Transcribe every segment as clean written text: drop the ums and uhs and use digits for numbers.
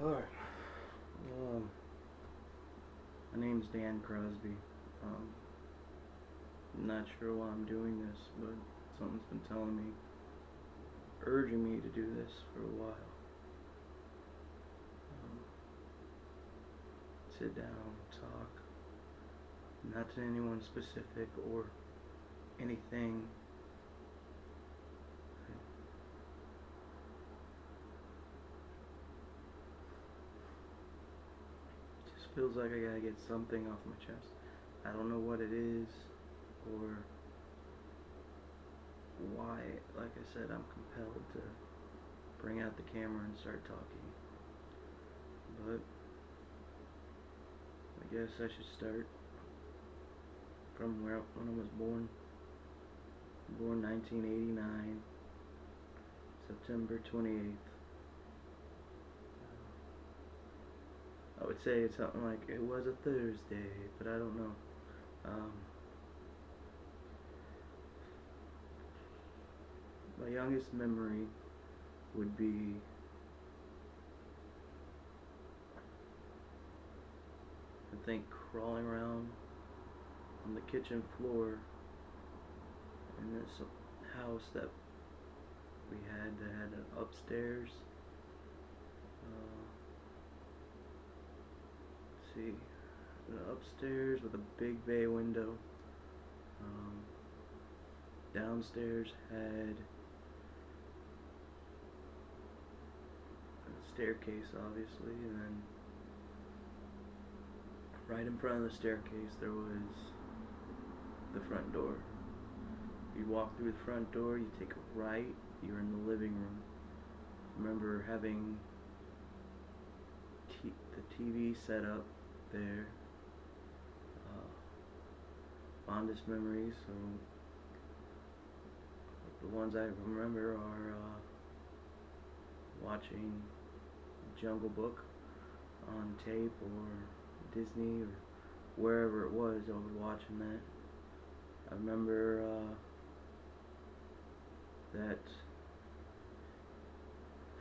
Alright. My name's Dan Crosby. I'm not sure why I'm doing this, but something's been telling me, urging me to do this for a while. Sit down, talk, not to anyone specific or anything. It just feels like I gotta get something off my chest. I don't know what it is or why. Like I said, I'm compelled to bring out the camera and start talking. But I guess I should start from when I was born. Born 1989, September 28th. I would say it's something like it was a Thursday, but I don't know. My youngest memory would be I think crawling around on the kitchen floor in this house that we had that had an upstairs. See, an upstairs with a big bay window. Downstairs had a staircase, obviously, and then right in front of the staircase there was the front door. You walk through the front door, you take a right, you're in the living room. I remember having the TV set up there. Fondest memories, so the ones I remember are watching Jungle Book on tape or Disney or wherever it was. I was watching that. I remember that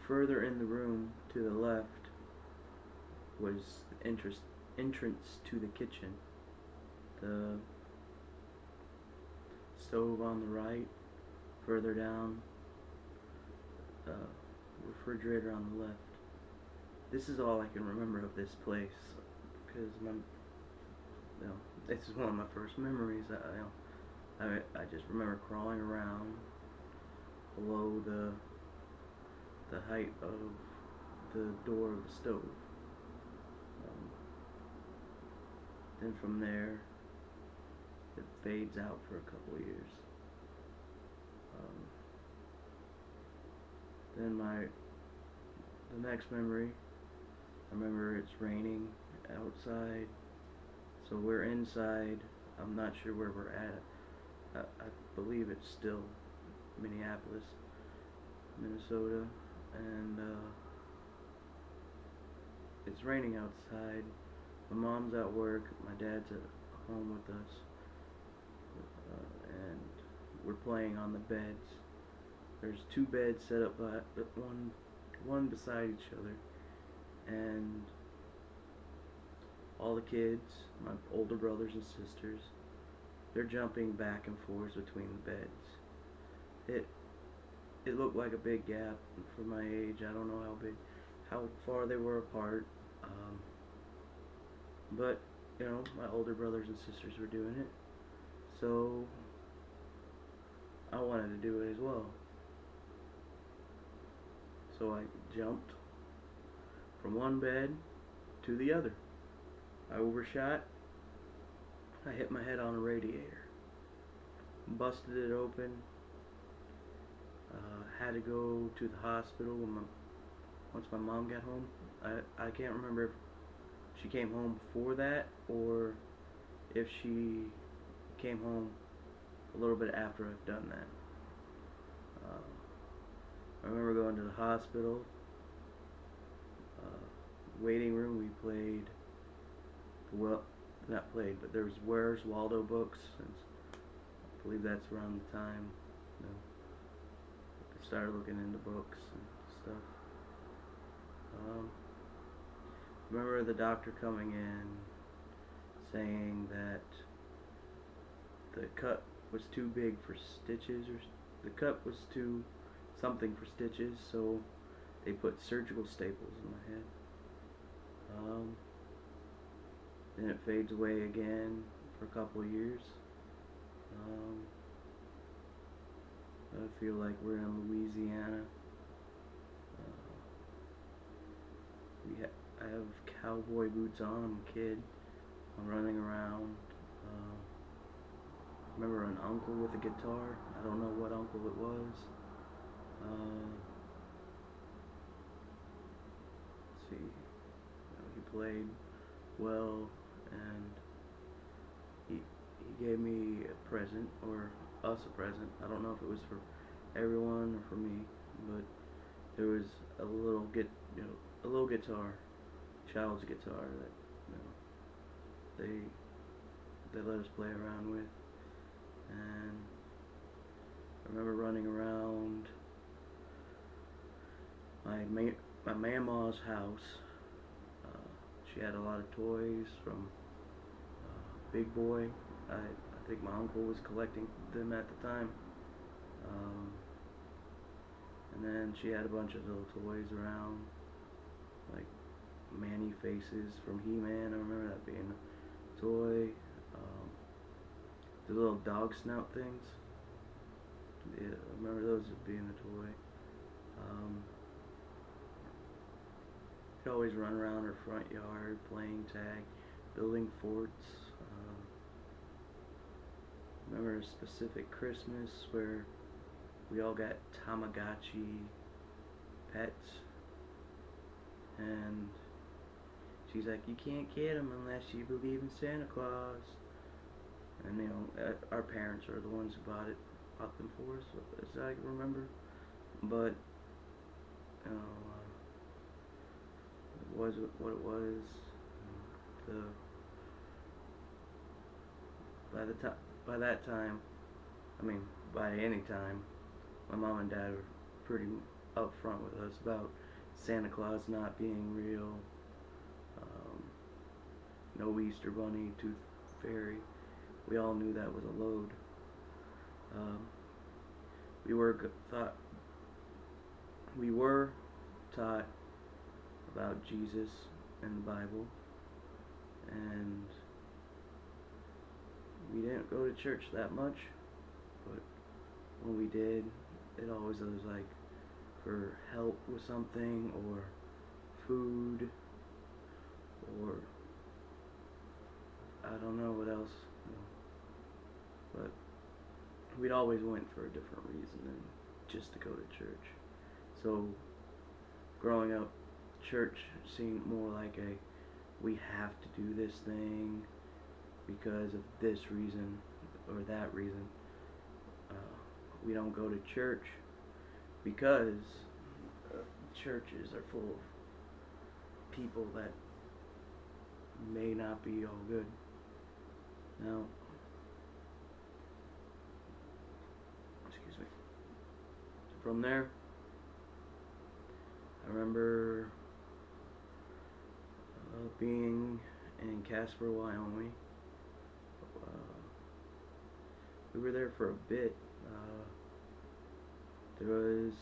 further in the room to the left was the entrance to the kitchen. The stove on the right, further down, refrigerator on the left. This is all I can remember of this place because this is one of my first memories. I just remember crawling around below the height of the door of the stove. Then from there, it fades out for a couple of years. Then the next memory, I remember it's raining outside, so we're inside. I'm not sure where we're at. I believe it's still Minneapolis, Minnesota, and it's raining outside. My mom's at work, my dad's at home with us, and we're playing on the beds. There's two beds set up by one beside each other, and all the kids, my older brothers and sisters, they're jumping back and forth between the beds. It looked like a big gap for my age. I don't know how far they were apart, but you know, my older brothers and sisters were doing it, so I wanted to do it as well. So I jumped from one bed to the other. I overshot. I hit my head on a radiator. Busted it open. Had to go to the hospital once my mom got home. I can't remember if she came home before that or if she came home a little bit after I've done that. I remember going to the hospital, waiting room. We played, well, not played, but there was Where's Waldo books, since I believe that's around the time, you know, I started looking into books and stuff. Remember the doctor coming in saying that the cut was too big for stitches, or the cut was too something for stitches, so they put surgical staples in my head. Then it fades away again for a couple of years. I feel like we're in Louisiana. I have cowboy boots on. I'm a kid. I'm running around. Remember an uncle with a guitar. I don't know what uncle it was. Let's see. He played well, and he gave me a present, or us a present. I don't know if it was for everyone or for me, but there was a little a little guitar, child's guitar that, they let us play around with. And I remember running around my mama's house. She had a lot of toys from Big Boy. I think my uncle was collecting them at the time. And then she had a bunch of little toys around, like Manny faces from He-Man. I remember that being a toy. The little dog snout things. Yeah, I remember those being a toy. Could always run around her front yard playing tag, building forts. Remember a specific Christmas where we all got Tamagotchi pets, and she's like, you can't get them unless you believe in Santa Claus. And our parents are the ones who bought them for us, as I remember. But it was what it was. By that time, I mean, by any time, my mom and dad were pretty upfront with us about Santa Claus not being real. No Easter Bunny, Tooth Fairy. We all knew that was a load. We were taught about Jesus and the Bible, and we didn't go to church that much, but when we did, it always was like for help with something, or food, or I don't know what else, but we'd always went for a different reason than just to go to church. So growing up, church seemed more like we have to do this thing because of this reason or that reason. We don't go to church because churches are full of people that may not be all good. Now, excuse me. From there, I remember being in Casper, Wyoming. We were there for a bit. There was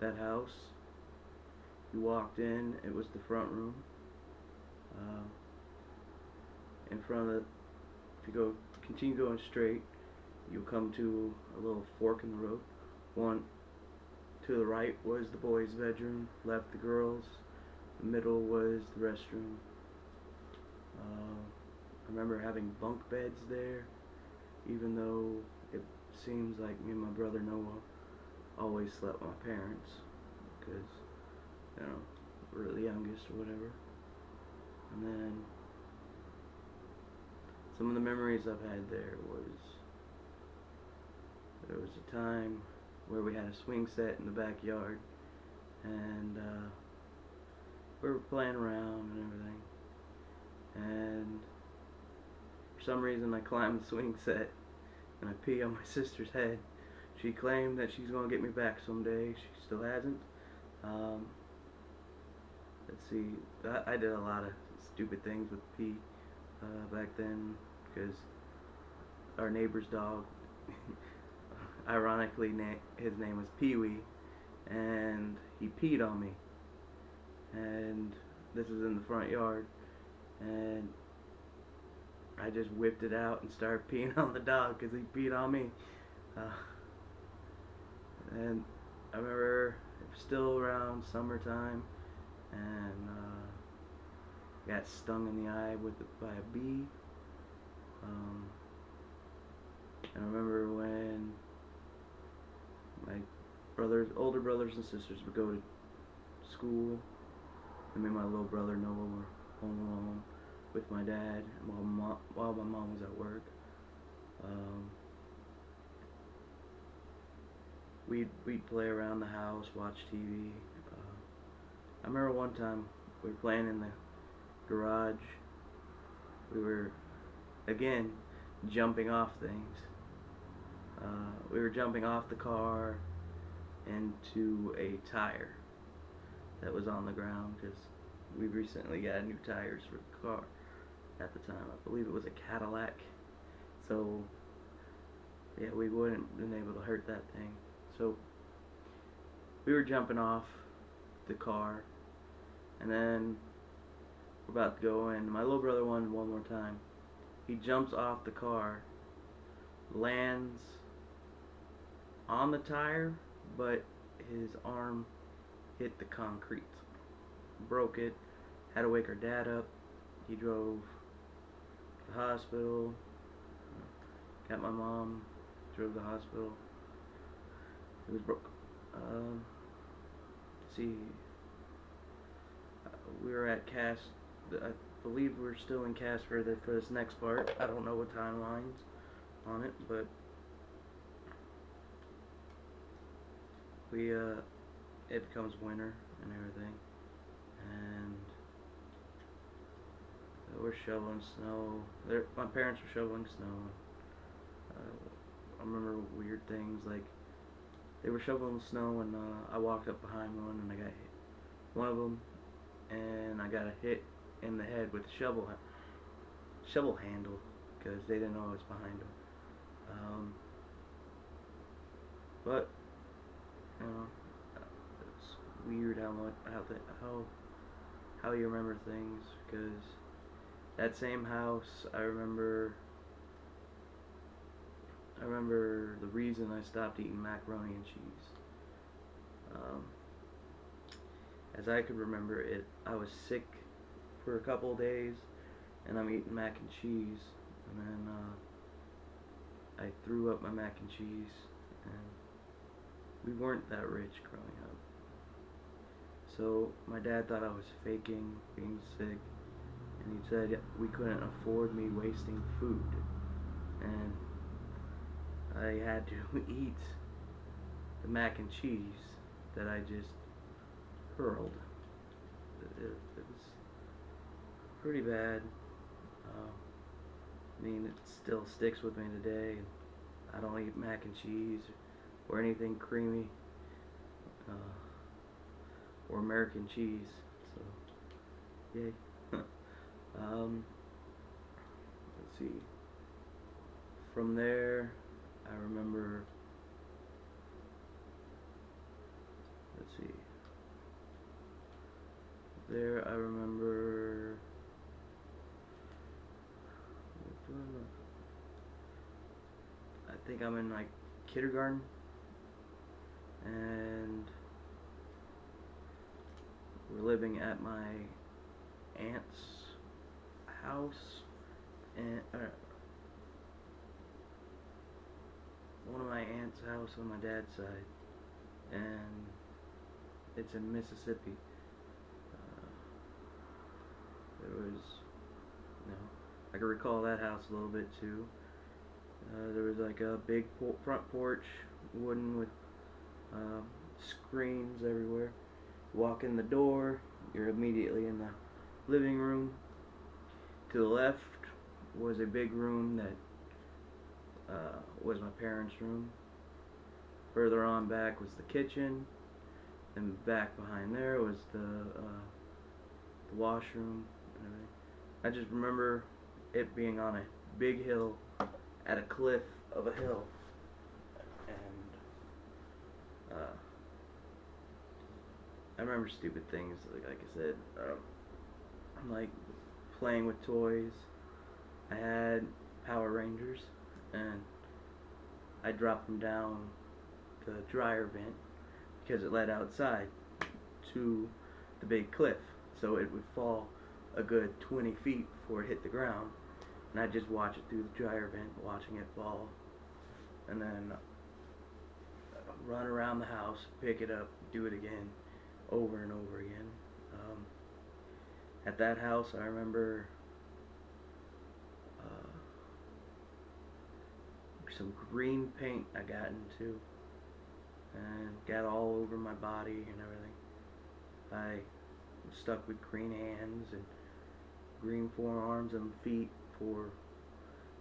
that house. We walked in. It was the front room. In front of it, if you continue going straight, you'll come to a little fork in the road. One to the right was the boys' bedroom, left the girls'. The middle was the restroom. I remember having bunk beds there, even though it seems like me and my brother Noah always slept with my parents, because, we're the youngest or whatever. And then some of the memories I've had there was a time where we had a swing set in the backyard, and we were playing around and everything, and for some reason I climbed the swing set and I pee on my sister's head. She claimed that she's going to get me back someday. She still hasn't. Let's see, I did a lot of stupid things with pee back then, because our neighbor's dog, ironically, his name was Pee-wee, and he peed on me. And this is in the front yard, and I just whipped it out and started peeing on the dog because he peed on me. And I remember it was still around summertime, and got stung in the eye by a bee. And I remember when my older brothers and sisters would go to school, and me and my little brother Noah were home alone with my dad while my mom was at work. We'd play around the house, watch TV. I remember one time we were playing in the garage. We were, again, jumping off things. We were jumping off the car into a tire that was on the ground, because we recently got new tires for the car at the time. I believe it was a Cadillac. So yeah, we wouldn't have been able to hurt that thing. So we were jumping off the car, and then we're about to go in. My little brother won one more time. He jumps off the car, lands on the tire, but his arm hit the concrete, broke it. Had to wake our dad up. He drove to the hospital, got my mom, drove to the hospital. It was broke. Let's see, we were at cast. I believe we're still in cast for this next part. I don't know what timelines on it, but it becomes winter and everything, and we're shoveling snow. My parents were shoveling snow. I remember weird things, like they were shoveling snow, and I walked up behind one, and I got hit. One of them, and I got a hit in the head with the shovel handle, because they didn't know I was behind them. But you know, it's weird how you remember things, because that same house, I remember the reason I stopped eating macaroni and cheese. As I could remember it, I was sick for a couple of days, and I'm eating mac and cheese, and then I threw up my mac and cheese, and we weren't that rich growing up. So my dad thought I was faking being sick, and he said we couldn't afford me wasting food, and I had to eat the mac and cheese that I just hurled. It was pretty bad. I mean, it still sticks with me today. I don't eat mac and cheese or anything creamy or American cheese. So, yay. Let's see. From there, I remember. Let's see. There, I remember. I think I'm in like kindergarten, and we're living at my aunt's house, and one of my aunt's house on my dad's side, and it's in Mississippi. There was, I can recall that house a little bit too. There was like a big front porch, wooden with uh, screens everywhere. Walk in the door, you're immediately in the living room. To the left was a big room that was my parents' room. Further on back was the kitchen, and back behind there was the washroom and everything. I just remember it being on a big hill at a cliff of a hill, and I remember stupid things like I said, like playing with toys. I had Power Rangers, and I dropped them down the dryer vent because it led outside to the big cliff, so it would fall a good 20 feet before it hit the ground, and I'd just watch it through the dryer vent, watching it fall, and then run around the house, pick it up, do it again, over and over again. At that house, I remember some green paint I got into, and got all over my body and everything. I was stuck with green hands and green forearms and feet for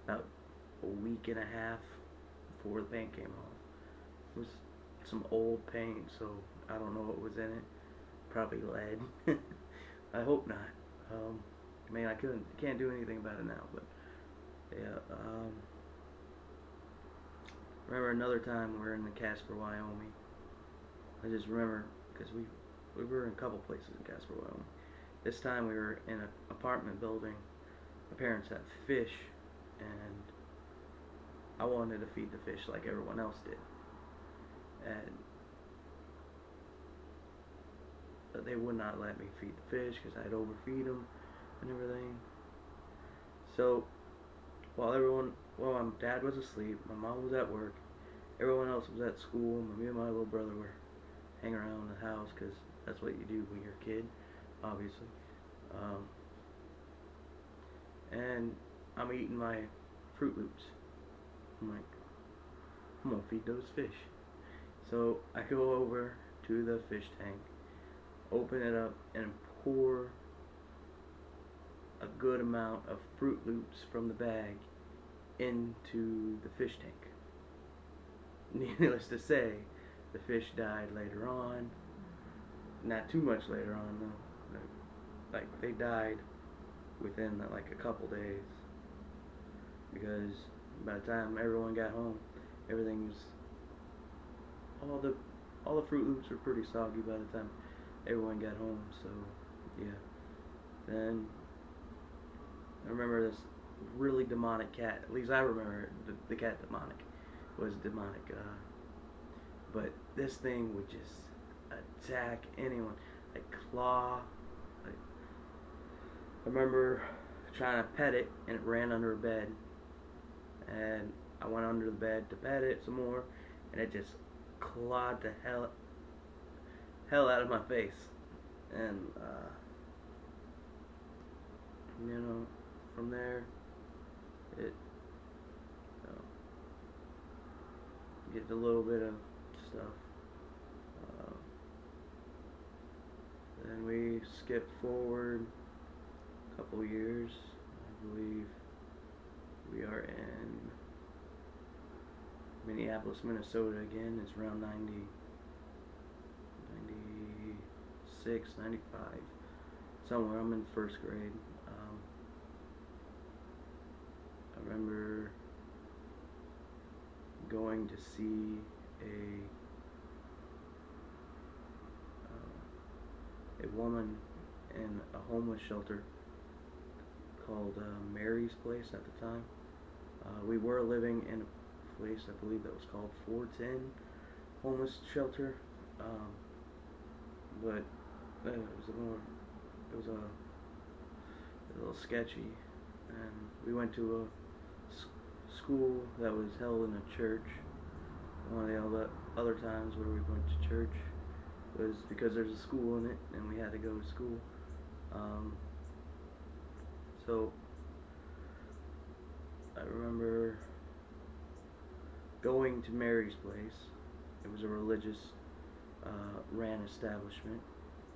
about a week and a half before the paint came off. It was some old paint, so I don't know what was in it. Probably lead. I hope not. I mean, can't do anything about it now, but yeah. Remember another time we were in Casper, Wyoming. I just remember because we were in a couple places in Casper, Wyoming. This time we were in an apartment building. My parents had fish, and I wanted to feed the fish like everyone else did, and they would not let me feed the fish because I'd overfeed them and everything. So while my dad was asleep, my mom was at work, everyone else was at school, me and my little brother were hanging around the house because that's what you do when you're a kid, obviously. And I'm eating my Fruit Loops. I'm like, I'm gonna feed those fish. So I go over to the fish tank, open it up, and pour a good amount of Fruit Loops from the bag into the fish tank. Needless to say, the fish died later on. Not too much later on though. Like they died within like a couple days, because by the time everyone got home, everything was all the Fruit Loops were pretty soggy by the time everyone got home. So yeah. Then I remember this really demonic cat. At least I remember the cat demonic was demonic. But this thing would just attack anyone, like claw. Like, I remember trying to pet it, and it ran under a bed, and I went under the bed to pet it some more, and it just clawed the hell out of my face, and you know, from there it get a little bit of stuff. Then we skip forward a couple years. I believe we are in Minneapolis, Minnesota again. It's around 96, 95, somewhere. I'm in first grade. I remember going to see a woman in a homeless shelter called Mary's Place at the time. We were living in a place, I believe, that was called 410 Homeless Shelter, but it was a little sketchy, and we went to a school that was held in a church. One of the other times where we went to church was because there's a school in it, and we had to go to school. So I remember going to Mary's place. It was a religious ran establishment,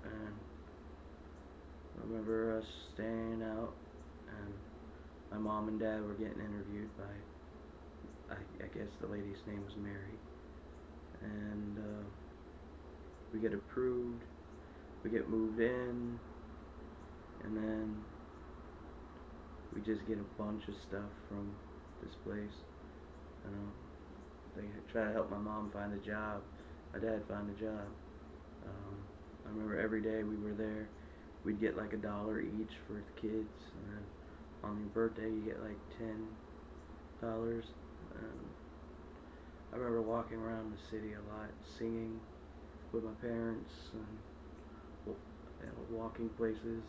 and I remember us staying out, and my mom and dad were getting interviewed by, I guess the lady's name was Mary, and we get approved, we get moved in, and then we just get a bunch of stuff from this place. You know, they try to help my mom find a job, my dad find a job. I remember every day we were there, we'd get like $1 each for the kids, and then on your birthday you get like $10. And I remember walking around the city a lot, singing with my parents, and walking places.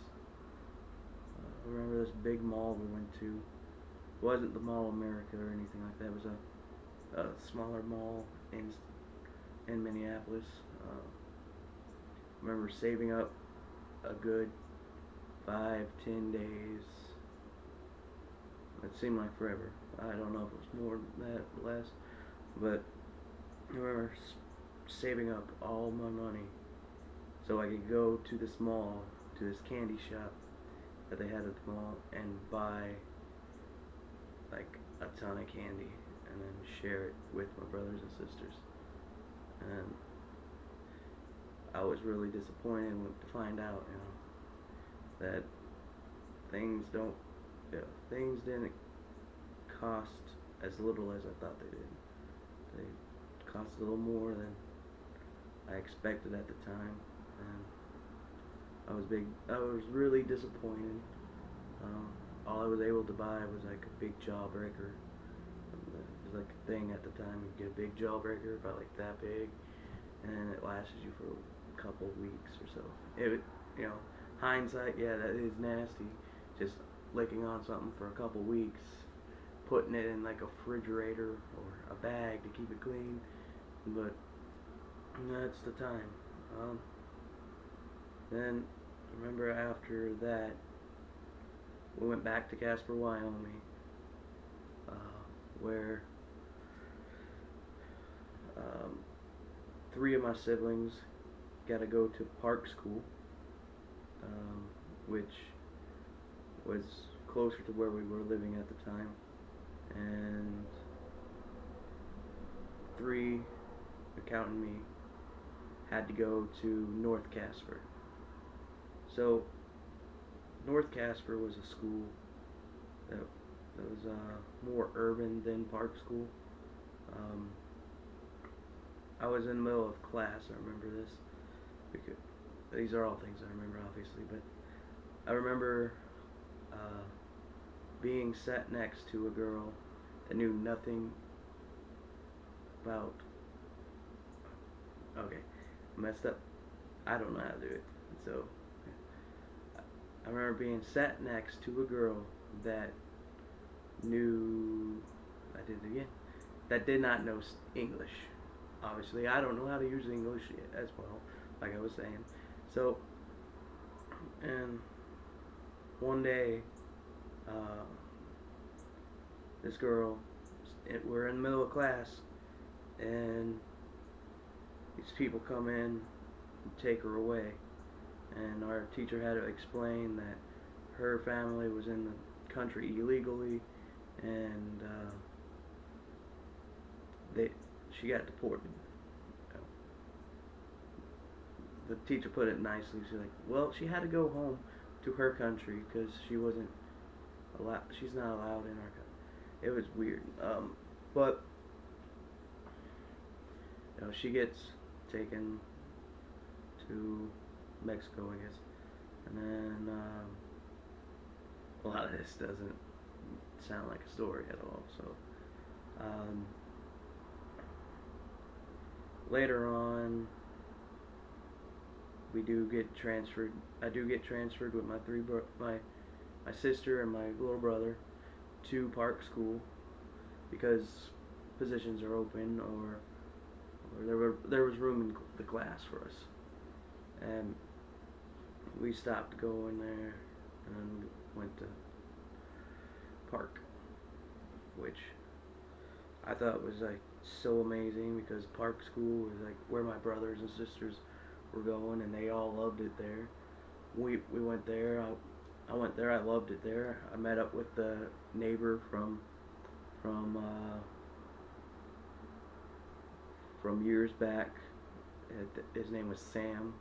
I remember this big mall we went to. It wasn't the Mall of America or anything like that. It was a smaller mall in Minneapolis. I remember saving up a good 5-10 days. It seemed like forever. I don't know if it was more than that or less, but I remember saving up all my money so I could go to this mall, to this candy shop that they had at the mall, and buy like a ton of candy and then share it with my brothers and sisters. And I was really disappointed to find out, that things didn't cost as little as I thought they did. They cost a little more than I expected at the time, and I was really disappointed. All I was able to buy was like a big jawbreaker. It was like a thing at the time. You get a big jawbreaker about like that big, and it lasted you for a couple of weeks or so. Hindsight, yeah, that is nasty. Just licking on something for a couple of weeks, putting it in like a refrigerator or a bag to keep it clean, but that's the time. Then, remember after that, we went back to Casper, Wyoming, where 3 of my siblings got to go to park school, which was closer to where we were living at the time, and 3, counting me, had to go to North Casper. So North Casper was a school that was more urban than park school. I was in the middle of class, I remember this, because these are all things I remember obviously, but I remember being sat next to a girl that knew nothing about, okay, messed up, I don't know how to do it, so I remember being sat next to a girl that knew, I did it again, that did not know English. Obviously, I don't know how to use English as well, like I was saying. So, and one day, this girl, we're in the middle of class, and these people come in and take her away. And our teacher had to explain that her family was in the country illegally, and she got deported. The teacher put it nicely. She's like, well, she had to go home to her country because she wasn't allowed. She's not allowed in our country. It was weird. But she gets taken to Mexico, I guess, and then a lot of this doesn't sound like a story at all. So later on, we do get transferred. I do get transferred with my sister and my little brother to park school because positions are open, or there was room in the class for us, and we stopped going there and went to park. which I thought was like so amazing because Park School was like where my brothers and sisters were going, and they all loved it there. We went there. I went there. I loved it there. I met up with the neighbor from uh, from years back. His name was Sam.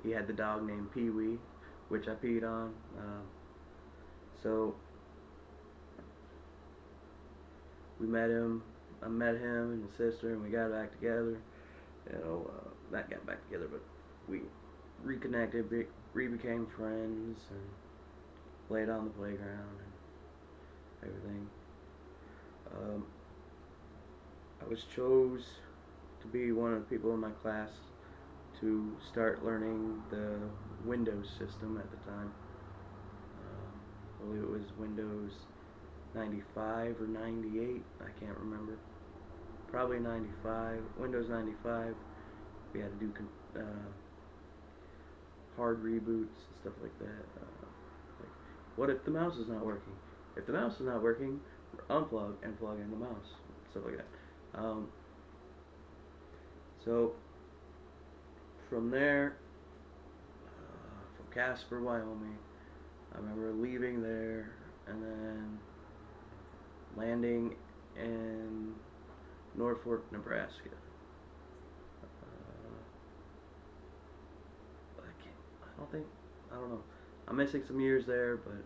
He had the dog named Pee Wee, which I peed on. So we met him. I met him and his sister, and we got back together. Not got back together, but we reconnected, became friends, and played on the playground and everything. I was chose to be one of the people in my class to start learning the Windows system at the time. I believe it was Windows 95 or 98, I can't remember. Probably 95, Windows 95. We had to do hard reboots and stuff like that. Like, what if the mouse is not working? If the mouse is not working, unplug and plug in the mouse, stuff like that. So from there, from Casper, Wyoming, I remember leaving there and then landing in Norfolk, Nebraska. I don't know. I'm missing some years there, but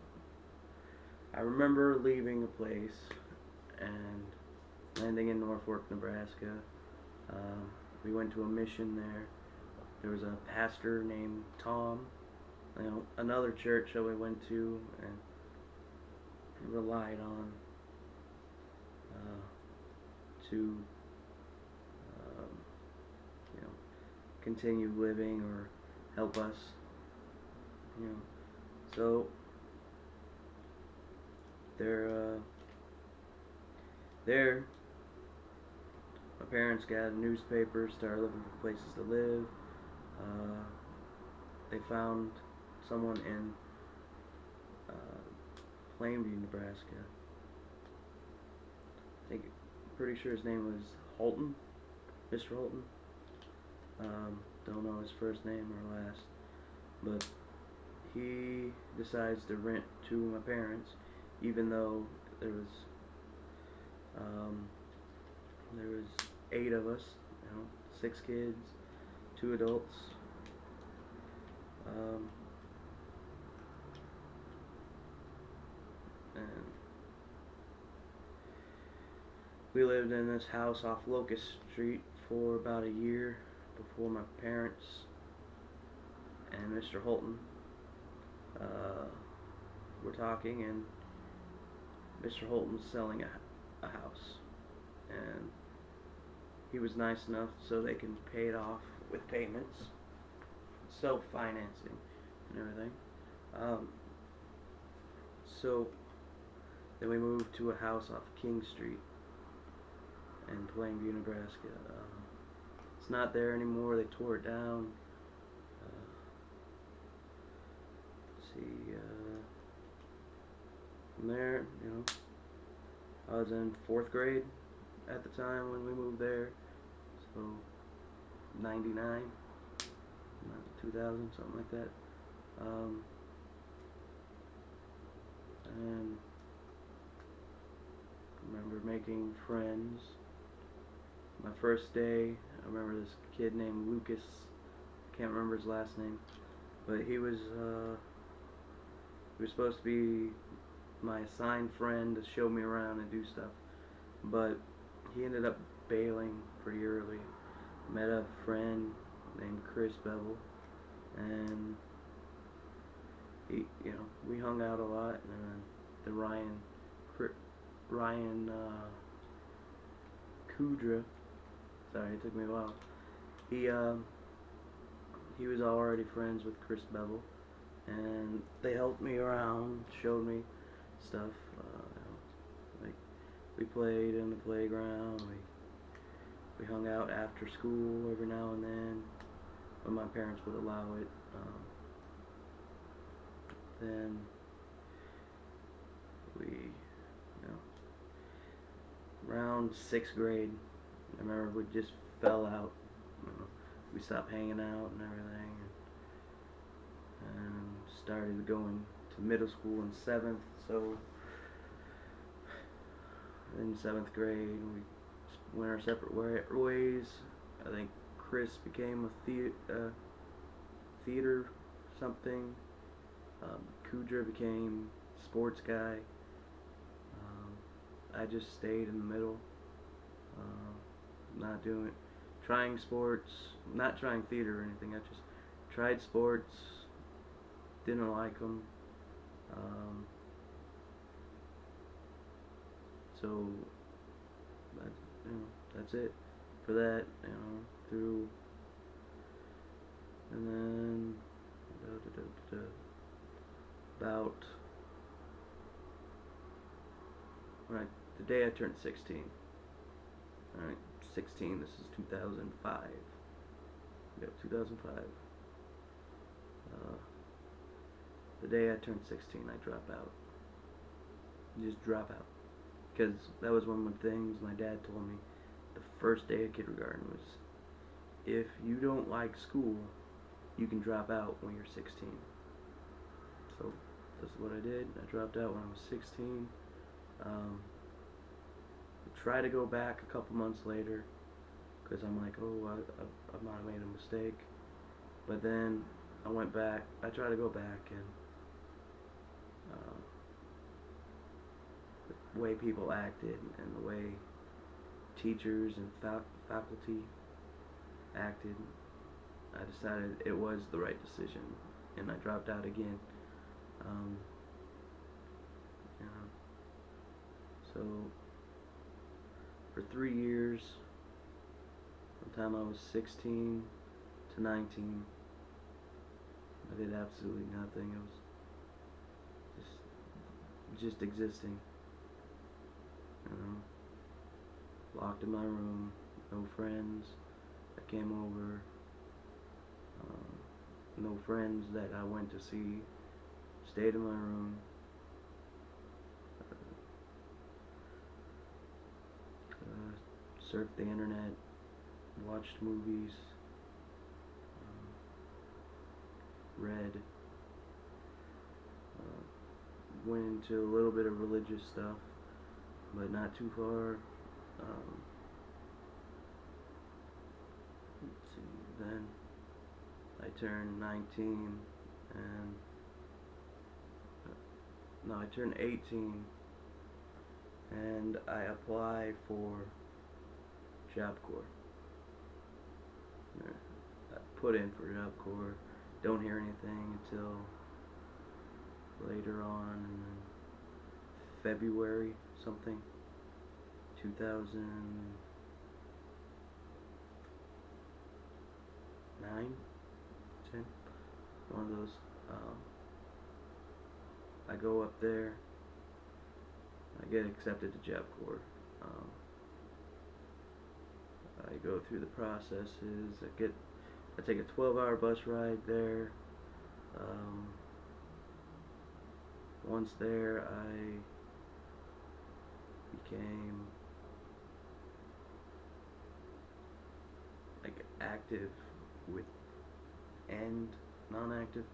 I remember leaving a place and landing in Norfolk, Nebraska. We went to a mission there. There was a pastor named Tom. Another church that we went to and relied on to continue living or help us. So there, my parents got a newspaper, started looking for places to live. They found someone in Plainview, Nebraska. Pretty sure his name was Holton, Mr. Holton. Don't know his first name or last, but he decides to rent to my parents, even though there was 8 of us, 6 kids, 2 adults. And we lived in this house off Locust Street for about a year before my parents and Mr. Holton were talking, and Mr. Holton's selling a house, and he was nice enough so they can pay it off with payments, self-financing and everything. So then we moved to a house off King Street in Plainview, Nebraska. It's not there anymore. They tore it down. From there, I was in 4th grade at the time when we moved there, so 99, 2000, something like that. And I remember making friends. My first day, I remember this kid named Lucas. I can't remember his last name, but he was supposed to be my assigned friend to show me around and do stuff, but he ended up bailing pretty early. Met a friend named Chris Bevel, and we hung out a lot. And the Ryan Kudra, sorry, it took me a while. He was already friends with Chris Bevel, and they helped me around, showed me stuff. Like we played in the playground. We hung out after school every now and then, when my parents would allow it. Then we, around 6th grade. I remember we just fell out. You know, we stopped hanging out and everything, and started going to middle school in 7th. So in 7th grade, we went our separate ways. I think Chris became a theater something. Kudra became sports guy. I just stayed in the middle, not doing, trying sports, not trying theater or anything. I just tried sports, didn't like them. So that, that's it for that. Through, and then about the day I turned 16. Alright, 16. This is 2005. Yep, 2005. The day I turned 16, I dropped out. Just drop out. Because that was one of the things my dad told me the first day of kindergarten was, if you don't like school, you can drop out when you're 16. So that's what I did. I dropped out when I was 16. I tried to go back a couple months later because I'm like, oh, I might have made a mistake. But then I went back. I tried to go back, and the way people acted and the way teachers and faculty acted, I decided it was the right decision, and I dropped out again. So for 3 years, from the time I was 16 to 19, I did absolutely nothing. It was just existing. Locked in my room, no friends that came over, no friends that I went to see, stayed in my room. Surfed the internet, watched movies, read, went into a little bit of religious stuff, but not too far. Let's see, then I turned 19, and no, I turned 18, and I applied for Job Corps. I put in for Job Corps, don't hear anything until later on, and then February something, 2009, 10, one of those. I go up there, I get accepted to Job Corps. I go through the processes. I take a 12-hour bus ride there. Once there, I became like active with and non-active.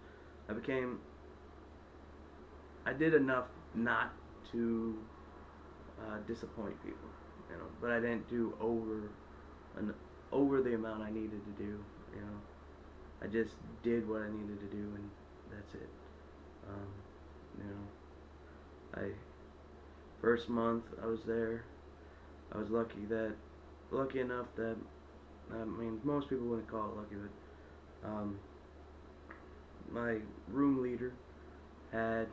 I did enough not to disappoint people, but I didn't do over the amount I needed to do. I just did what I needed to do, and that's it. First month I was there, I was lucky enough that, I mean, most people wouldn't call it lucky, but my room leader had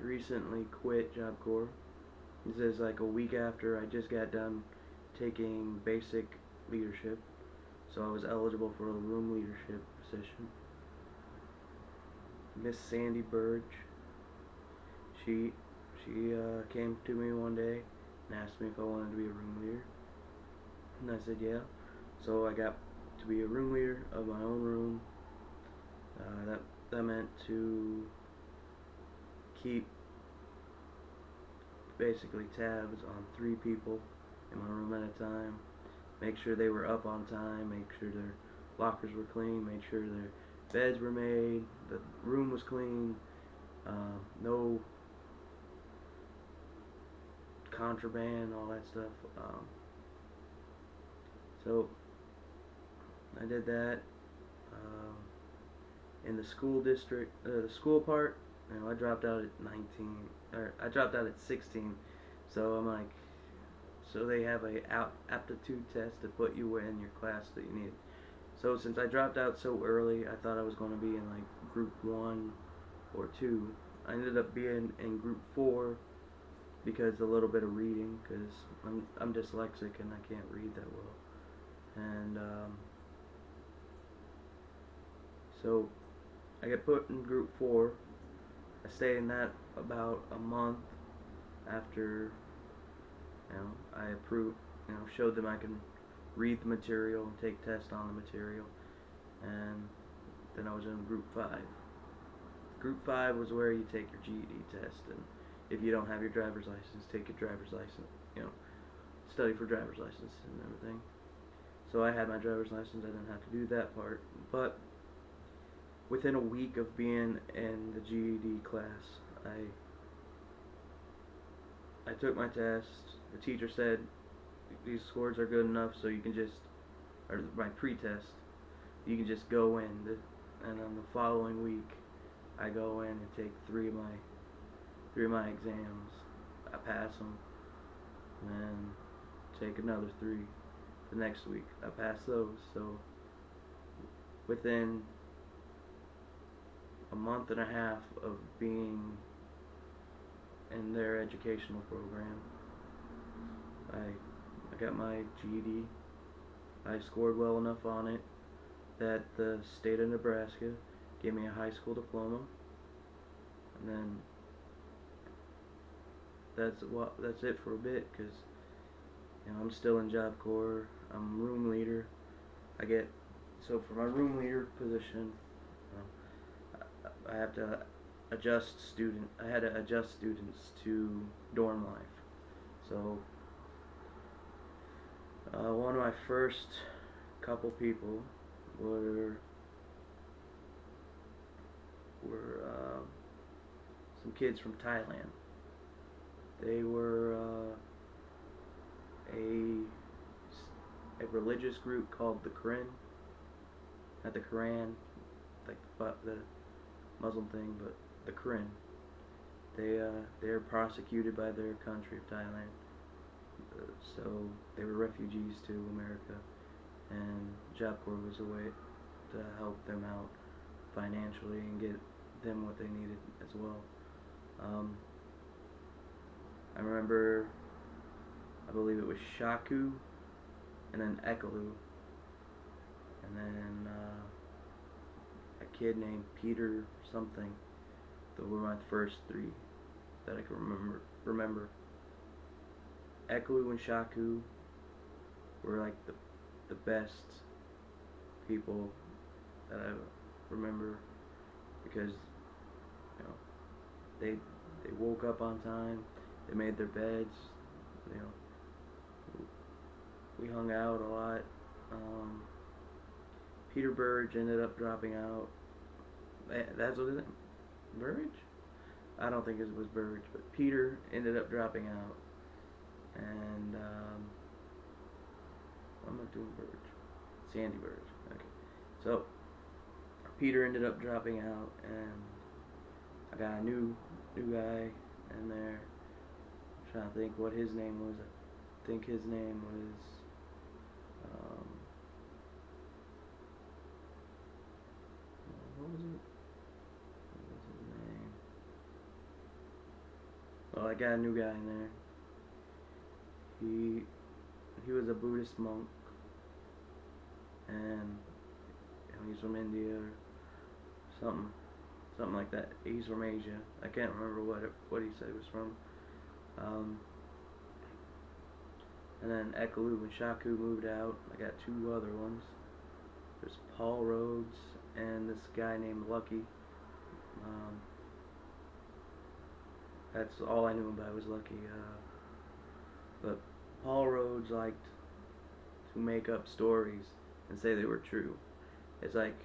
recently quit Job Corps. This is like a week after I just got done taking basic leadership, so I was eligible for a room leadership position. Miss Sandy Burge, she came to me one day and asked me if I wanted to be a room leader, and I said yeah. So I got to be a room leader of my own room. That meant to keep basically tabs on 3 people in my room at a time. Make sure they were up on time, make sure their lockers were clean, make sure their beds were made, the room was clean, no contraband, all that stuff. So I did that. In the school district, the school part, I dropped out at 19, or I dropped out at 16. So I'm like, so they have a aptitude test to put you in your class that you need. So since I dropped out so early, I thought I was going to be in like group 1 or 2. I ended up being in group 4 because a little bit of reading, because I'm dyslexic and I can't read that well. And so I get put in group 4. I stayed in that about a month after, I showed them I can read the material and take tests on the material. And then I was in group 5. Group 5 was where you take your GED test, and if you don't have your driver's license, take your driver's license, study for driver's license and everything. So I had my driver's license, I didn't have to do that part, but within a week of being in the GED class, I took my test. The teacher said these scores are good enough, so you can just, or my pre-test, you can just go in. And on the following week, I go in and take three of my exams. I pass them, and then take another 3 the next week. I pass those. So within a month and a half of being in their educational program, I got my GED. I scored well enough on it that the state of Nebraska gave me a high school diploma, and then that's it for a bit, because I'm still in Job Corps. I'm room leader. So for my room leader position, I have to adjust I had to adjust students to dorm life. So one of my first couple people were some kids from Thailand. They were a religious group called the Quran, not the Quran, like the Muslim thing, but the Quran. They are prosecuted by their country of Thailand, so they were refugees to America, and Job Corps was a way to help them out financially and get them what they needed as well. I remember, I believe it was Shaku, and then Ekalu, and then a kid named Peter something. Those were my first 3 that I can remember. Ekalu and Shaku were like the best people that I remember, because they woke up on time, they made their beds, we hung out a lot. Peter Burge ended up dropping out. That's what his name, Burge? I don't think it was Burge, but Peter ended up dropping out. And I'm not doing Burge. Sandy Burge. Okay. So Peter ended up dropping out, and I got a new guy in there. I'm trying to think what his name was. I think his name was what was it? What was his name? Well, I got a new guy in there. He was a Buddhist monk, and he's from India or something like that. He's from Asia. I can't remember what he said he was from. And then Ekalu and Shaku moved out. I got 2 other ones. There's Paul Rhodes and this guy named Lucky. That's all I knew about was Lucky. But Paul Rhodes liked to make up stories and say they were true. It's like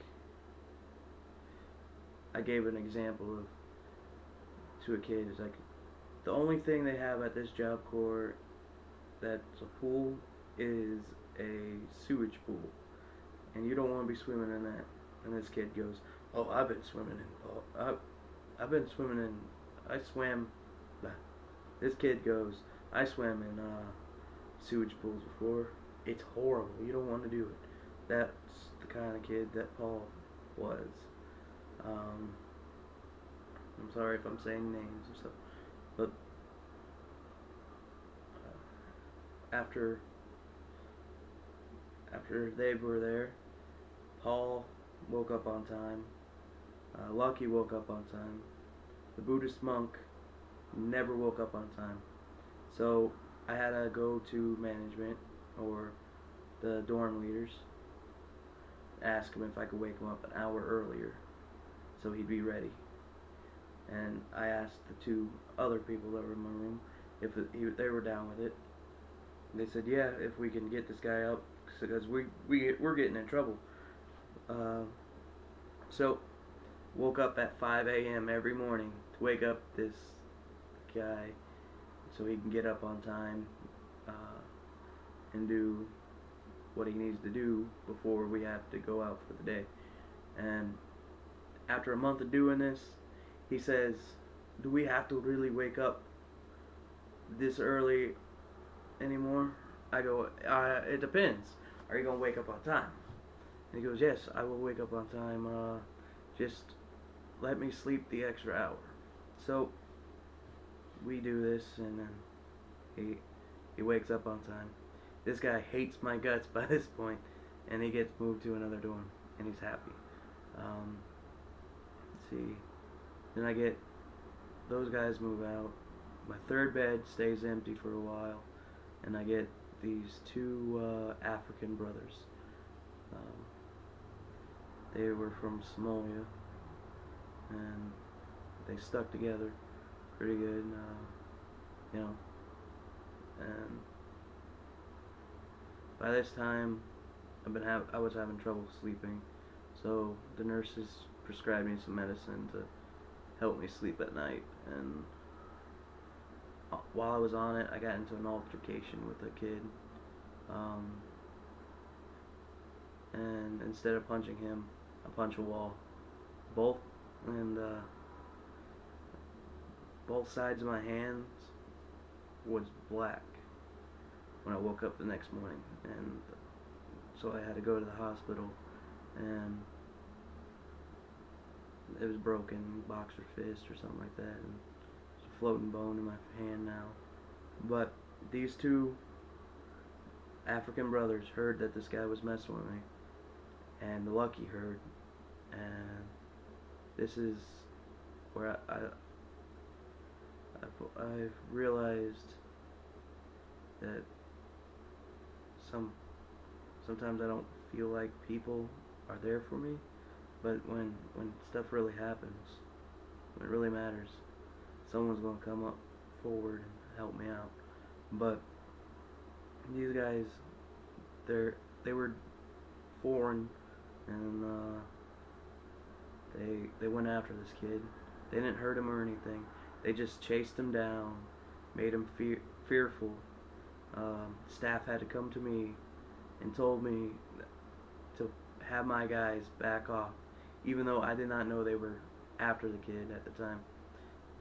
I gave an example of to a kid. It's like the only thing they have at this job corps that's a pool is a sewage pool, and you don't want to be swimming in that. And this kid goes, "Oh, I've been swimming in. I've been swimming in. I swam." This kid goes, "I swam in sewage pools before. It's horrible. You don't want to do it." That's the kind of kid that Paul was. Um, I'm sorry if I'm saying names and stuff, but after they were there, Paul woke up on time. Lucky woke up on time. The Buddhist monk never woke up on time. So I had to go to management or the dorm leaders, ask him if I could wake him up an hour earlier so he'd be ready. And I asked the two other people that were in my room if they were down with it. They said, yeah, if we can get this guy up, because we're getting in trouble. So woke up at 5 a.m. every morning to wake up this guy so he can get up on time and do what he needs to do before we have to go out for the day. And after a month of doing this, he says, do we have to really wake up this early anymore? I go, it depends. Are you going to wake up on time? And he goes, yes, I will wake up on time. Just let me sleep the extra hour. So we do this, and then he wakes up on time. This guy hates my guts by this point, and he gets moved to another dorm, and he's happy. Let's see. Then I get those guys move out. My third bed stays empty for a while, and I get these two African brothers. They were from Somalia, and they stuck together pretty good, you know. And by this time, I was having trouble sleeping, so the nurses prescribed me some medicine to help me sleep at night. And while I was on it, I got into an altercation with a kid. And instead of punching him, I punched a wall. Both sides of my hands was black when I woke up the next morning, and so I had to go to the hospital, and it was broken, boxer fist or something like that, and there's a floating bone in my hand now. But these two African brothers heard that this guy was messing with me, and the Lucky heard, and this is where I've realized that sometimes I don't feel like people are there for me, but when stuff really happens, when it really matters, someone's gonna come up forward and help me out. But these guys, they were foreign, and they went after this kid. They didn't hurt him or anything. They just chased him down, made him fearful. Staff had to come to me and told me to have my guys back off, even though I did not know they were after the kid at the time.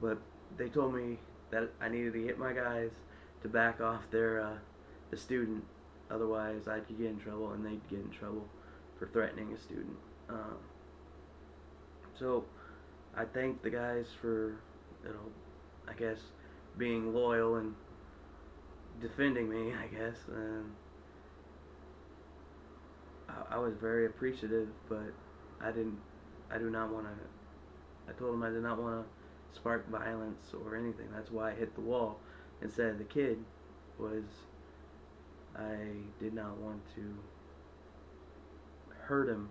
But they told me that I needed to get my guys to back off the student, otherwise I could get in trouble, and they'd get in trouble for threatening a student. So I thank the guys for, I guess, being loyal and defending me, I guess, and I was very appreciative, but I do not want to, I told them I did not want to spark violence or anything. That's why I hit the wall instead of the kid, was I did not want to hurt him,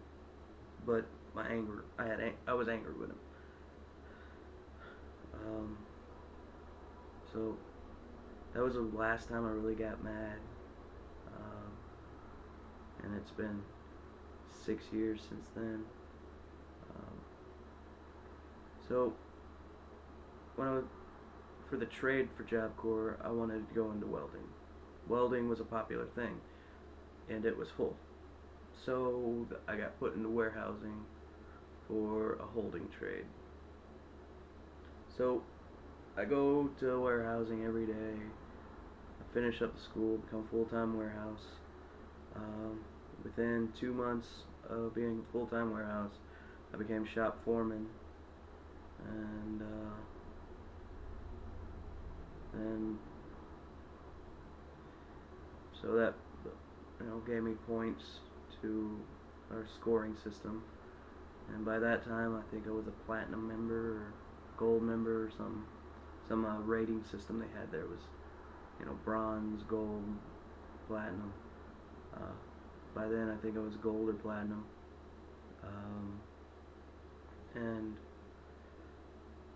but my anger, I was angry with him. So that was the last time I really got mad. Um, and it's been 6 years since then. Um, so when I was, for the trade for Job Corps, I wanted to go into welding. Welding was a popular thing, and it was full. So I got put into warehousing for a holding trade. So I go to warehousing every day. I finish up the school, become full-time warehouse. Within 2 months of being full-time warehouse, I became shop foreman, and so that gave me points to our scoring system. And by that time, I think I was a platinum member or gold member or some rating system they had there was, bronze, gold, platinum. By then, I think I was gold or platinum. And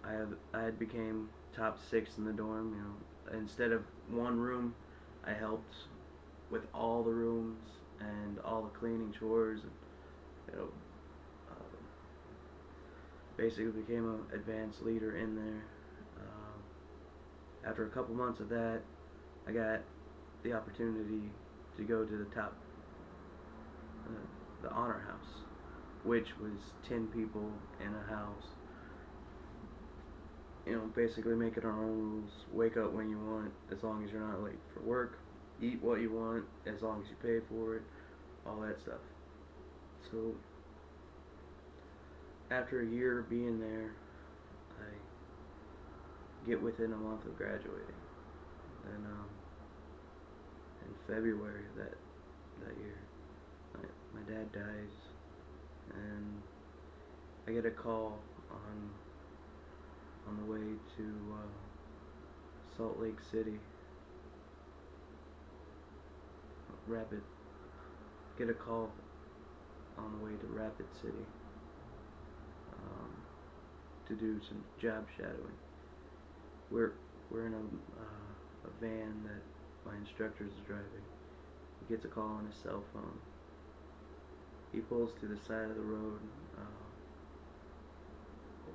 I had became top 6 in the dorm. Instead of one room, I helped with all the rooms and all the cleaning chores, and basically became an advanced leader in there. After a couple months of that, I got the opportunity to go to the top, the honor house, which was 10 people in a house. Basically making our own rules. Wake up when you want, as long as you're not late for work. Eat what you want, as long as you pay for it. All that stuff. So, after a year of being there, I get within a month of graduating. And in February of that year, my dad dies, and I get a call on the way to Salt Lake City. Get a call on the way to Rapid City to do some job shadowing. We're in a van that my instructor is driving. He gets a call on his cell phone. He pulls to the side of the road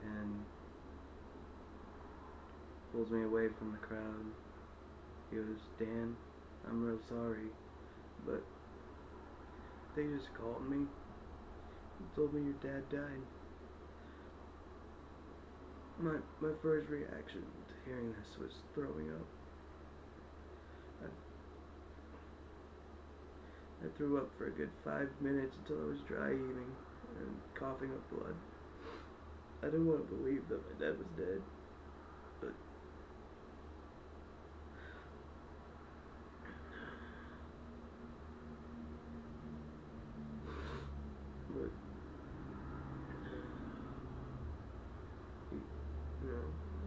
and pulls me away from the crowd. He goes, "Dan, I'm real sorry, but they just called me and told me your dad died." My first reaction to hearing this was throwing up. I threw up for a good 5 minutes until I was dry heaving and coughing up blood. I didn't want to believe that my dad was dead, but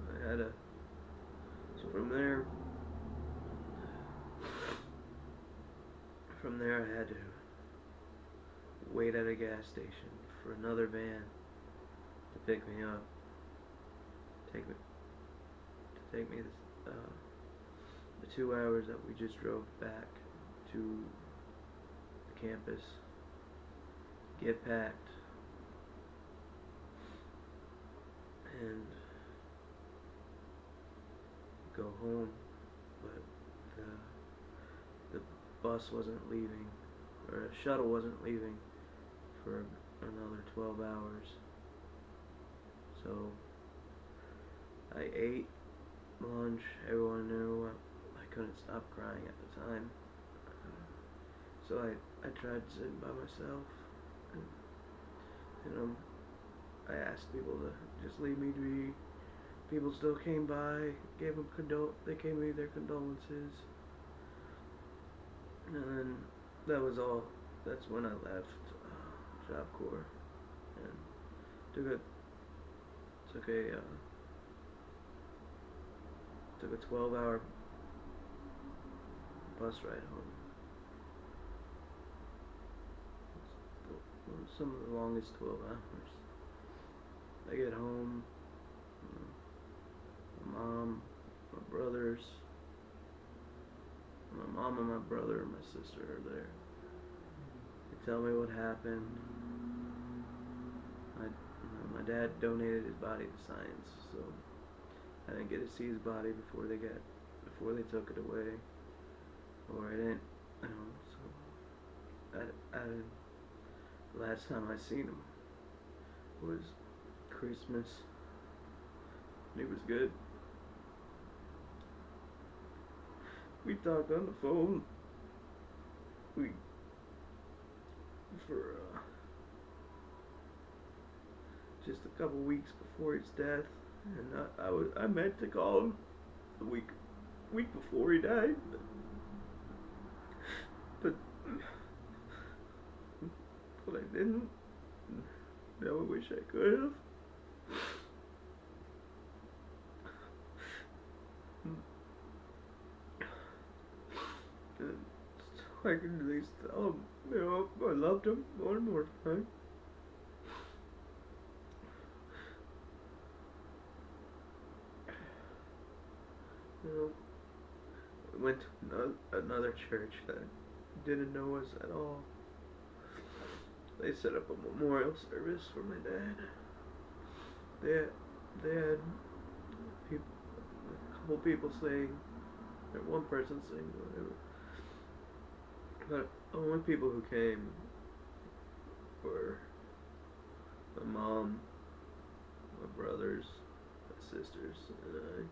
I had so from there I had to wait at a gas station for another van to pick me up, take me the 2 hours that we just drove back to the campus, get packed, and go home. But the bus wasn't leaving, or a shuttle wasn't leaving for another 12 hours. So I ate lunch. Everyone knew I couldn't stop crying at the time. So I tried sitting by myself, and I asked people to just leave me be. People still came by, they gave me their condolences, and then that was all. That's when I left Job Corps and took a 12-hour bus ride home. Some of the longest 12 hours. I get home. My mom, my brothers, my mom and my brother and my sister are there. They tell me what happened. My dad donated his body to science, so I didn't get to see his body before they took it away, or I didn't, so last time I seen him was Christmas, and he was good. We talked on the phone. For just a couple weeks before his death, and I meant to call him the week before he died, but I didn't. Now I wish I could have. And so I can at least tell him, I loved him one more time. We went to another church that didn't know us at all. They set up a memorial service for my dad. They had a couple people saying, or one person saying whatever. But the only people who came were my mom, my brothers, my sisters, and I.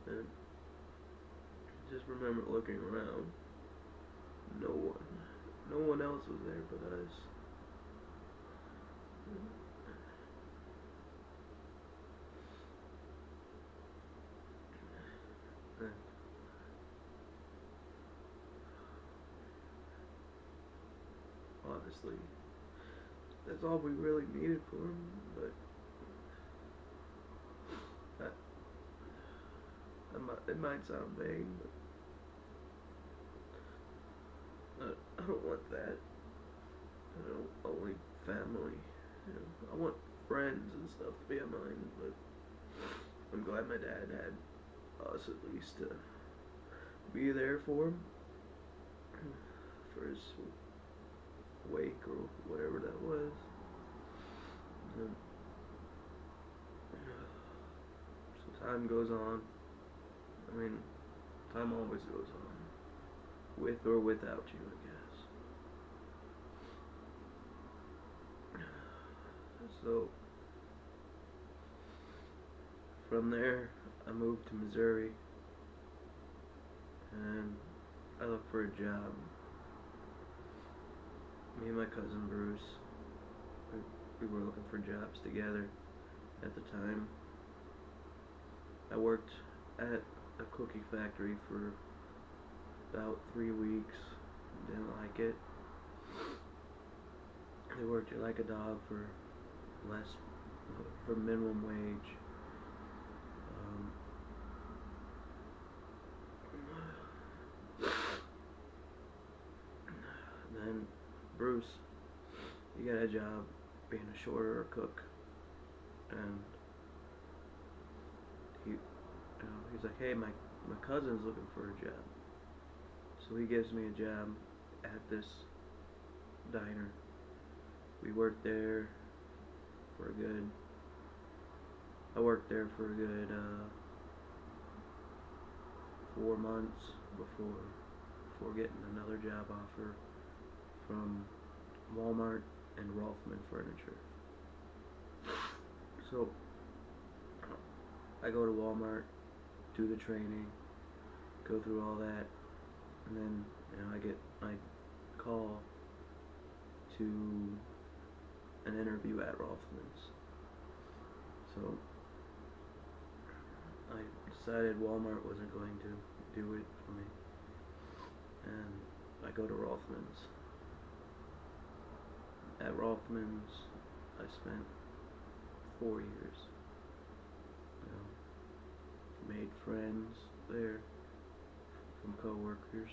And I just remember looking around. No one else was there but us. And honestly, that's all we really needed for him, but it might sound vague, but I don't want that. I don't only family. I want friends and stuff to be of mine, but I'm glad my dad had us at least to be there for him for his wake or whatever that was. And so time goes on. I mean, time always goes on, with or without you, I guess. So, from there, I moved to Missouri, and I looked for a job. Me and my cousin Bruce, we were looking for jobs together at the time. I worked at a cookie factory for about 3 weeks. Didn't like it. They worked you like a dog for minimum wage. Then Bruce, he got a job being a shorter cook, and he's like, hey, my cousin's looking for a job, so he gives me a job at this diner. We worked there for a good, I worked there for a good 4 months before getting another job offer from Walmart and Rolfman Furniture. So I go to Walmart, do the training, go through all that, and then I get my call to an interview at Rolfman's. So I decided Walmart wasn't going to do it for me, and I go to Rolfman's. At Rolfman's, I spent 4 years. Made friends there from coworkers.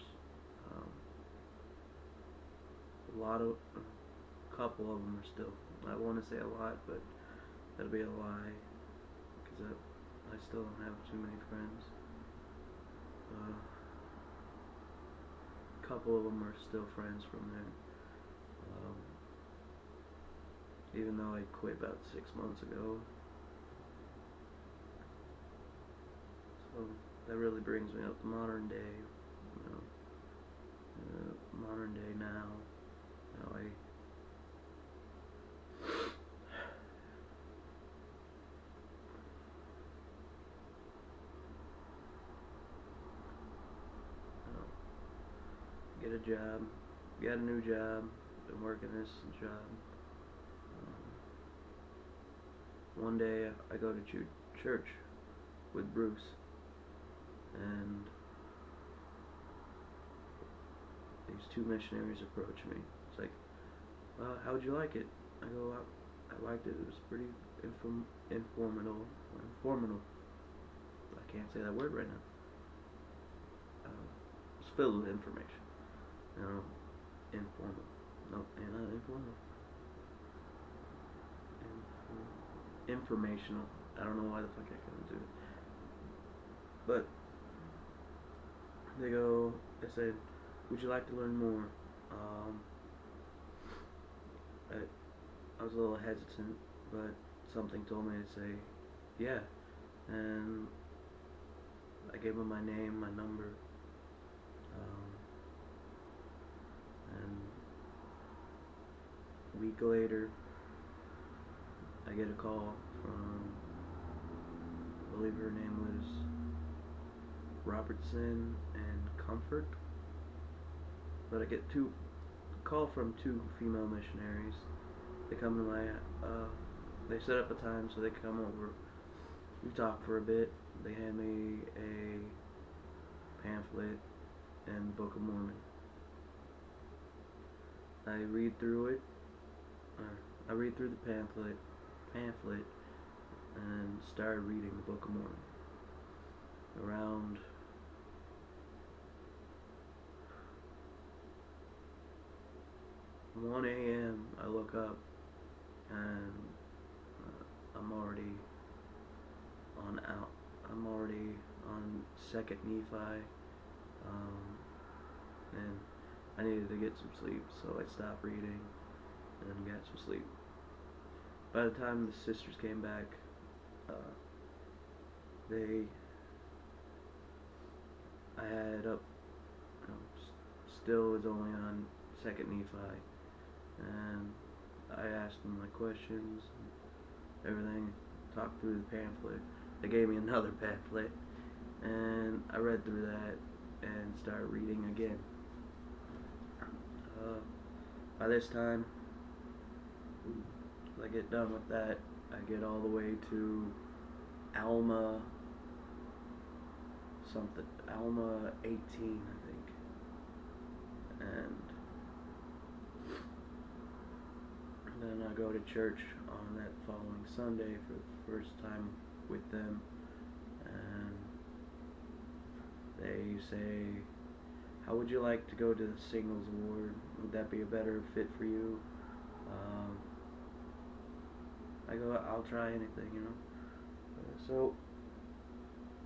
A couple of them are still. I want to say a lot, but that'll be a lie, because I still don't have too many friends. A couple of them are still friends from there. Even though I quit about 6 months ago. So that really brings me up to modern day, you know, modern day now. You know, get a job, got a new job, been working this job. One day I go to church with Bruce, and these two missionaries approach me. It's like, how'd you like it? I go, I liked it. It was pretty informative. I can't say that word right now. It's filled with information. You know, informal. No, not informal. Informational. I don't know why the fuck I couldn't do it. But they said, would you like to learn more? I was a little hesitant, but something told me to say, yeah. And I gave them my name, my number, and a week later, I get a call from, I believe her name was Robertson and Comfort, but I get a call from two female missionaries. They come to my, they set up a time so they can come over. We talk for a bit. They hand me a pamphlet and Book of Mormon. I read through it. I read through the pamphlet, and started reading the Book of Mormon. Around one a.m. I look up, and I'm already on Second Nephi, and I needed to get some sleep, so I stopped reading and got some sleep. By the time the sisters came back, I had still was only on Second Nephi, and I asked them my questions and everything, talked through the pamphlet. They gave me another pamphlet, and I read through that and started reading again. By this time, I get done with that, I get all the way to Alma 18, I think. And then I go to church on that following Sunday for the first time with them, and they say, how would you like to go to the Singles Award? Would that be a better fit for you? I go, I'll try anything, you know. So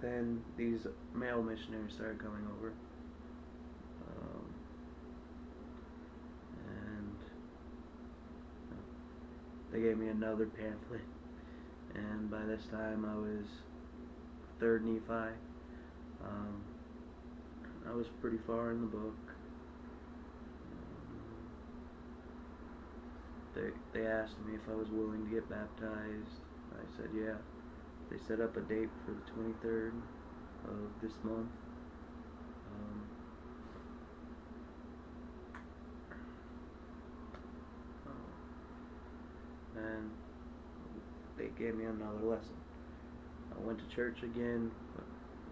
then these male missionaries started coming over, and they gave me another pamphlet, and by this time I was Third Nephi. I was pretty far in the book. They asked me if I was willing to get baptized. I said yeah. They set up a date for the 23rd of this month. And they gave me another lesson. I went to church again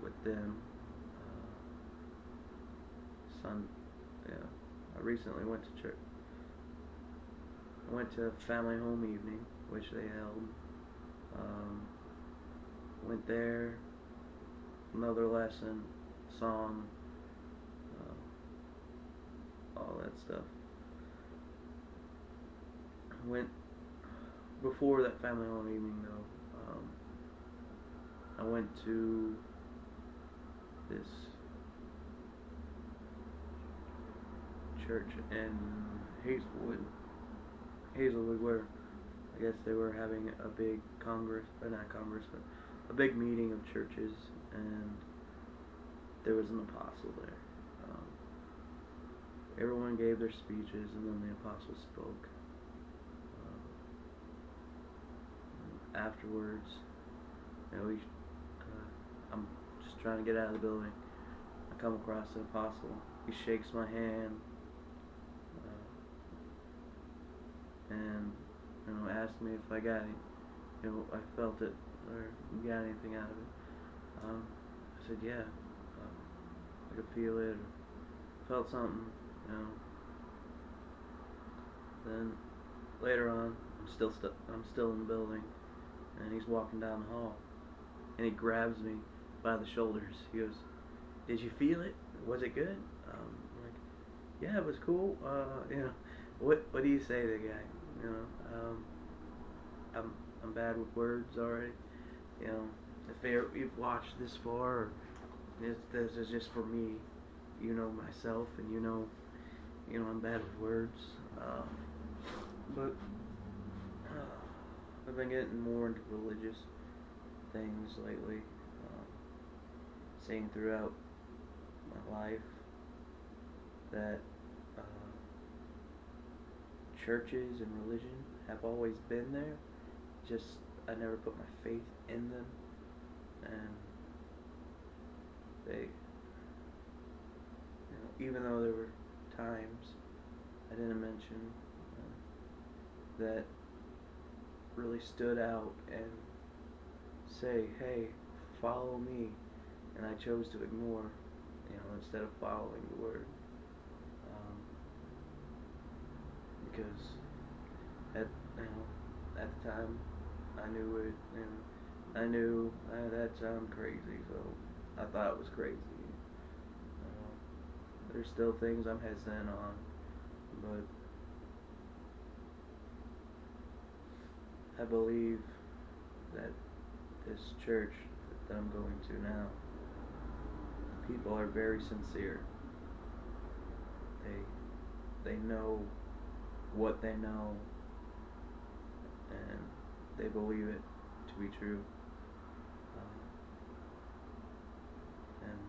with them. I recently went to church. I went to family home evening, which they held. Went there, another lesson, song, all that stuff. Went before that family home evening though. I went to this church in Hazelwood, where I guess they were having a big not congress, but a big meeting of churches, and there was an apostle there. Everyone gave their speeches, and then the apostle spoke. Afterwards, I'm just trying to get out of the building. I come across the apostle. He shakes my hand, and asked me if I got any, I felt it, or got anything out of it. I said, yeah, I could feel it, or felt something, Then later on, I'm still in the building, and he's walking down the hall, and he grabs me by the shoulders. He goes, "Did you feel it? Was it good?" I'm like, "Yeah, it was cool." What do you say to the guy? I'm bad with words already. If you've watched this far, or this is just for me, myself, and I'm bad with words. But I've been getting more into religious things lately. Seeing throughout my life that churches and religion have always been there. Just I never put my faith in them, and they, even though there were times I didn't mention that really stood out and say, "Hey, follow me," and I chose to ignore, instead of following the word, because at the time I knew it, and I knew that sounded crazy, so I thought it was crazy. There's still things I'm hesitant on, but I believe that this church that I'm going to now, the people are very sincere. They know what they know, and they believe it to be true. And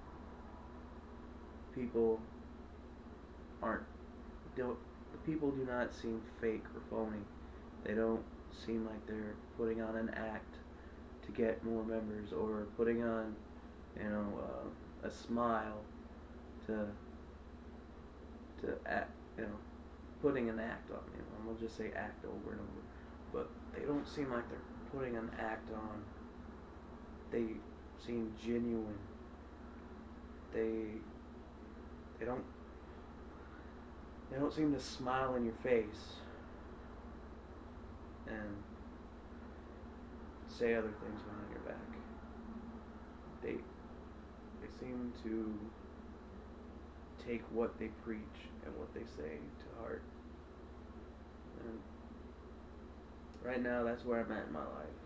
people the people do not seem fake or phony. They don't seem like they're putting on an act to get more members, or putting on, a smile to act, putting an act on. And we'll just say act over and over. But they don't seem like they're putting an act on. They seem genuine. They don't seem to smile in your face and say other things behind your back. They seem to take what they preach and what they say to heart. And right now, that's where I'm at in my life.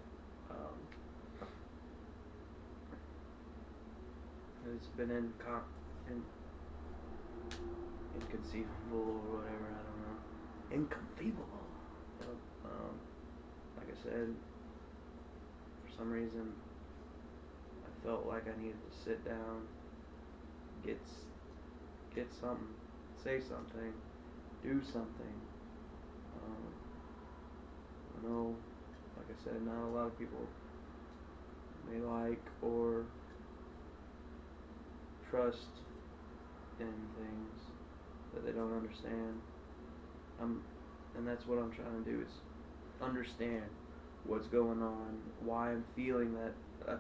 It's been inconceivable or whatever, I don't know. Inconceivable. Like I said, for some reason, I felt like I needed to sit down, get something, say something, do something. I know, like I said, not a lot of people may like or trust in things that they don't understand. And that's what I'm trying to do, is understand what's going on, why I'm feeling a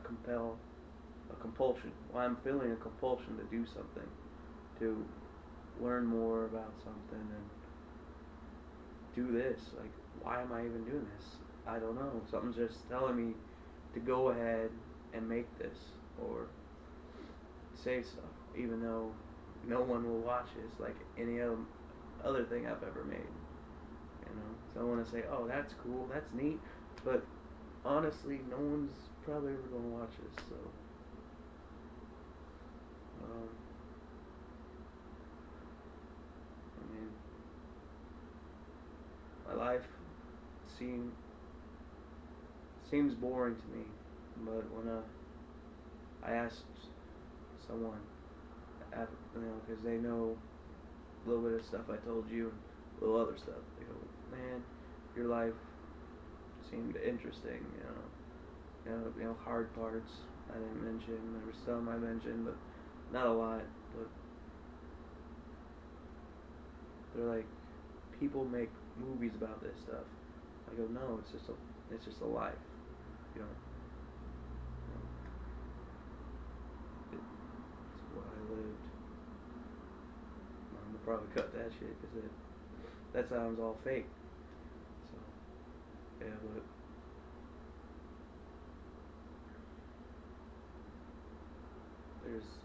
compulsion, why I'm feeling a compulsion to do something, to learn more about something and do this. Like, why am I even doing this? I don't know. Something's just telling me to go ahead and make this, or say stuff, even though no one will watch this, like any other thing I've ever made. So I want to say, "Oh, that's cool, that's neat," but honestly, no one's probably ever gonna watch this, so um, I mean, my life seem seems boring to me, but when I asked someone, because they know a little bit of stuff I told you and a little other stuff, they go, man, your life seemed interesting, hard parts I didn't mention. There were some I mentioned, but not a lot. But they're like, people make movies about this stuff. I go, no, it's just a life, you know. It's what I lived. I'm gonna probably cut that shit because that sounds all fake. So yeah, but there's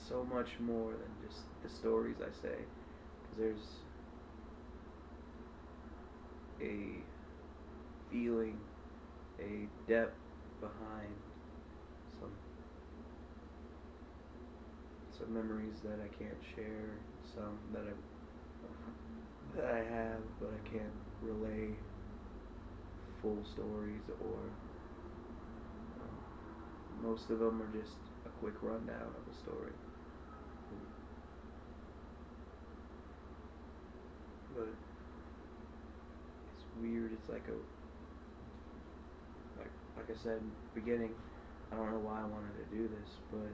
so much more than just the stories I say. Because there's a feeling, a depth behind some memories that I can't share, some that I have, but I can't relay full stories, or most of them are just a quick rundown of a story. But it's weird. It's like like I said in the beginning. I don't know why I wanted to do this, but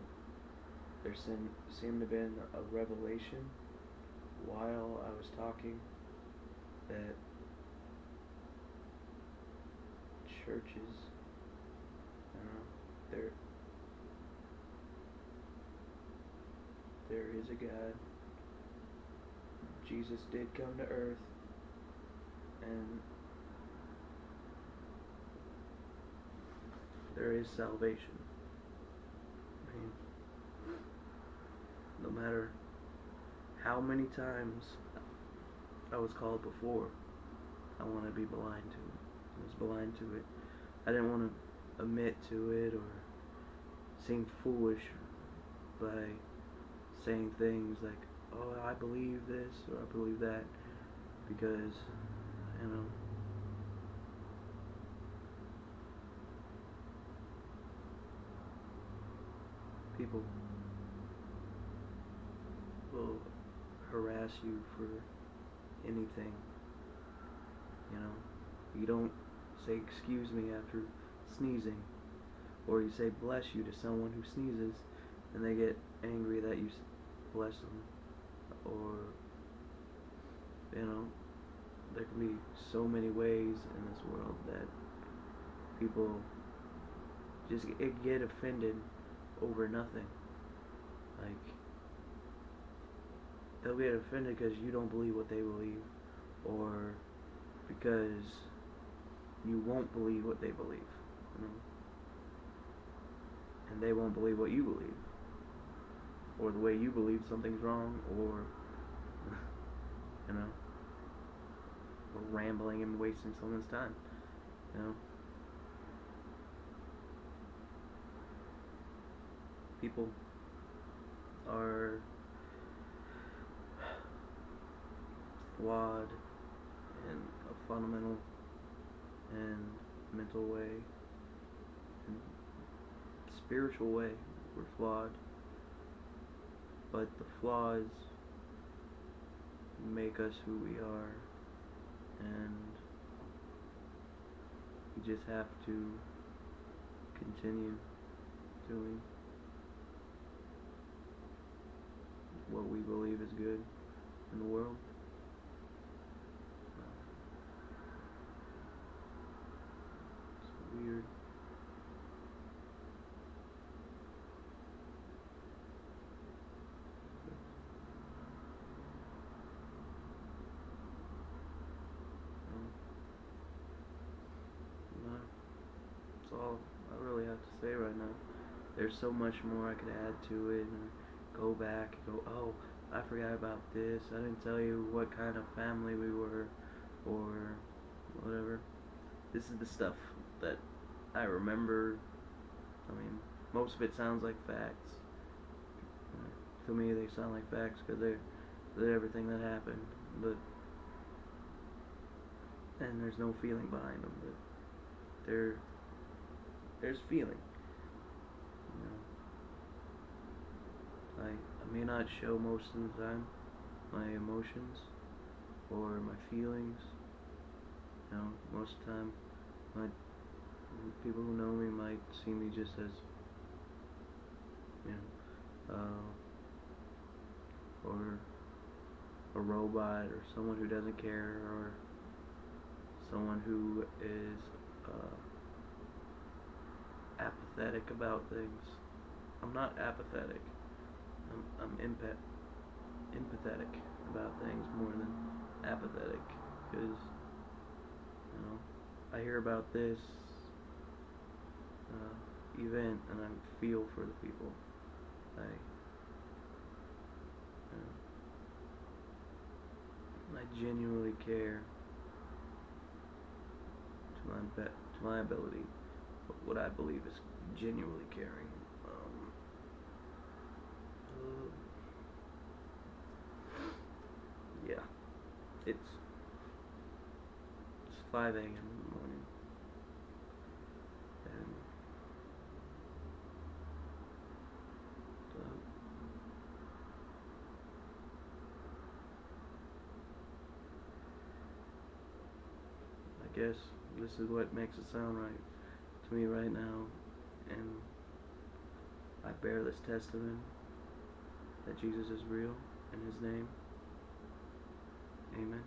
there seemed to have been a revelation while I was talking that churches, there is a God. Jesus did come to earth, and there is salvation. I mean, no matter how many times I was called before, I want to be blind to it. I was blind to it. I didn't want to admit to it or seem foolish by saying things like, oh, I believe this or I believe that, because, people will harass you for anything. You don't say excuse me after sneezing, or you say bless you to someone who sneezes and they get angry that you bless them, or there can be so many ways in this world that people just get offended over nothing. Like, they'll get offended because you don't believe what they believe, or because you won't believe what they believe, and they won't believe what you believe, or the way you believe something's wrong, or or rambling and wasting someone's time. People are flawed in a fundamental and mental way and spiritual way. We're flawed, but the flaws make us who we are, and we just have to continue doing what we believe is good in the world. It's weird. That's all I really have to say right now. There's so much more I could add to it and go back and go, oh, I forgot about this. I didn't tell you what kind of family we were, or whatever. This is the stuff that I remember I mean, most of it sounds like facts. To me, they sound like facts because they're everything that happened, but and there's no feeling behind them. But there's feeling. You know, I may not show most of the time my emotions or my feelings. You know, most of the time, my people who know me might see me just as, you know, or a robot, or someone who doesn't care, or someone who is apathetic about things. I'm not apathetic. I'm empathetic about things more than apathetic, because you know, I hear about this event and I feel for the people. I genuinely care to my ability, what I believe is genuinely caring. Yeah, it's 5 a.m. in the morning, and I guess this is what makes it sound right to me right now, and I bear this testament that Jesus is real in His name. Amen.